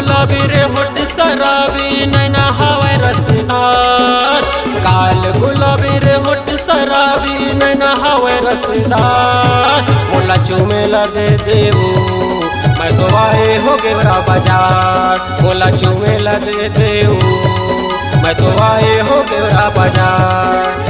गुलाबी रे होठ शराबी नैना हवा रसदार। काल गुलाबी रे होठ शराबी नैना हवा रसदार। मोला चूमेला दे देवो मैं तो आए हो गेवरा बाजार। मोला चूमेला दे देवो मैं तो आए हो गेवरा बाजार।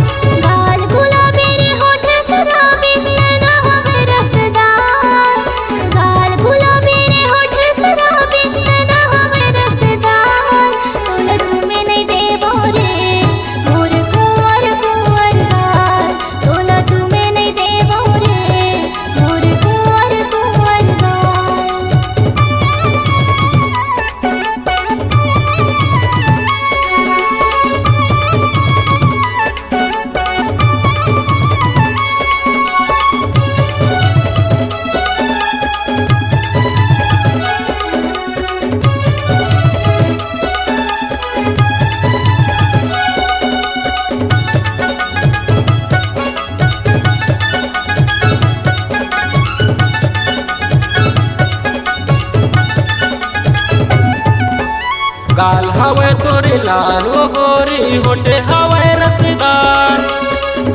गाल हवे तोरे लाल वो गोरी होटे हवे रसदार।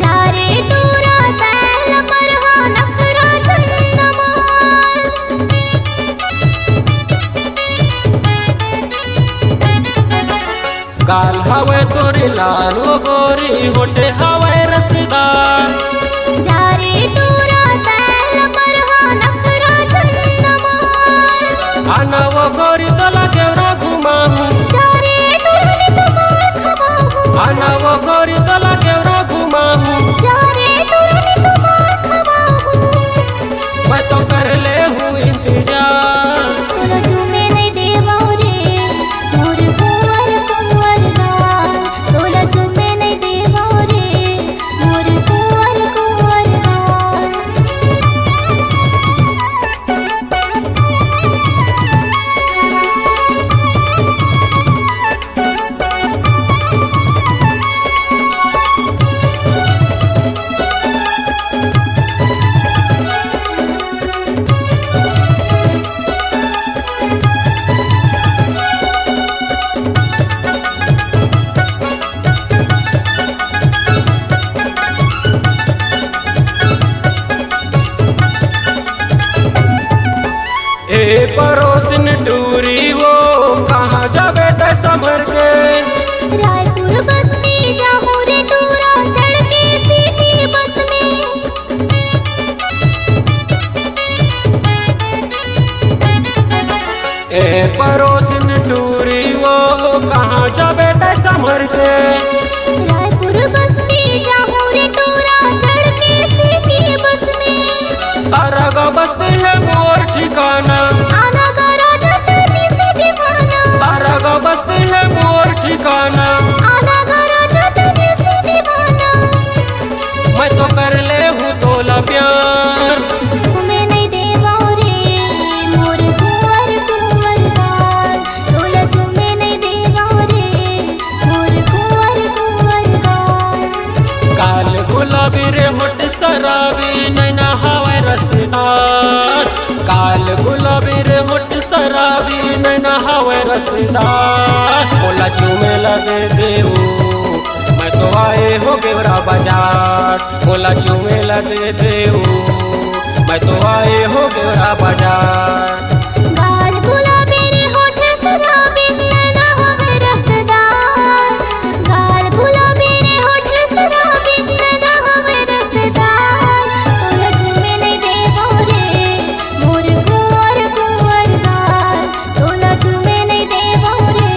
जारे तोरा तैल पर हो नखरा चंदमार। गाल हवे तोरे लाल वो गोरी होटे हवे रसदार। जारे तोरा तैल पर हो नखरा चंदमार। आना वो गोरी तोला केवरा घुमाहूं। आना वो गोरी तोला केवरा घुमाहूं। मैं तो कर ले हूँ इंतजार। तोला चूमे नहीं देवा रे मोर कुंवर कुंवर गाल। तोला चूमे नहीं देवा रे मोर कुंवर कुंवर गाल। ए पड़ोसन टूरी वो कहाँ जाबे ते संभर के। रायपुर बस्ती जाहूं रे टूरा चढ़ के सीधी बस में। ए पड़ोसन टूरी वो कहाँ जाबे ते संभर के। रायपुर बस्ती जाहूं रे टूरा चढ़ के सीधी बस में। सारा गाँव बस्ती है मोर ठिकाना। आना का राजा चलती से दीवाना। सारा गाँव बस्ती है मोर ठिकाना। आना का राजा चलती से दीवाना। मैं तो कर ले हूँ तोला प्यार। तुम्हें नहीं देवा रे मोर कुंवर कुंवर गाल। तोला तुम्हें नहीं देवा रे मोर कुंवर कुंवर गाल। काल गुलाबी रे होठ शराबी नैना हवा रसदार। काल गुलाबी रे होठ शराबी नैना हवा रसदार। मोला चूमेला दे देवो मैं तो आए हो गेवरा बाजार। मोला चूमेला दे देवो मैं तो आए हो गेवरा बाजार। गाल गुलाबी रे होठ शराबी नैना हवे रसदार। गाल गुलाबी रे होठ शराबी नैना हवे रसदार। तोला चूमे नहीं देवा रे मोर कुंवर कुंवर गाल। तोला चूमे नहीं देवा रे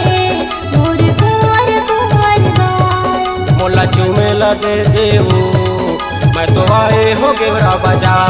मोर कुंवर कुंवर गाल। मोला चूमेला दे देवो मैं तो आए हो गेवरा बाजार।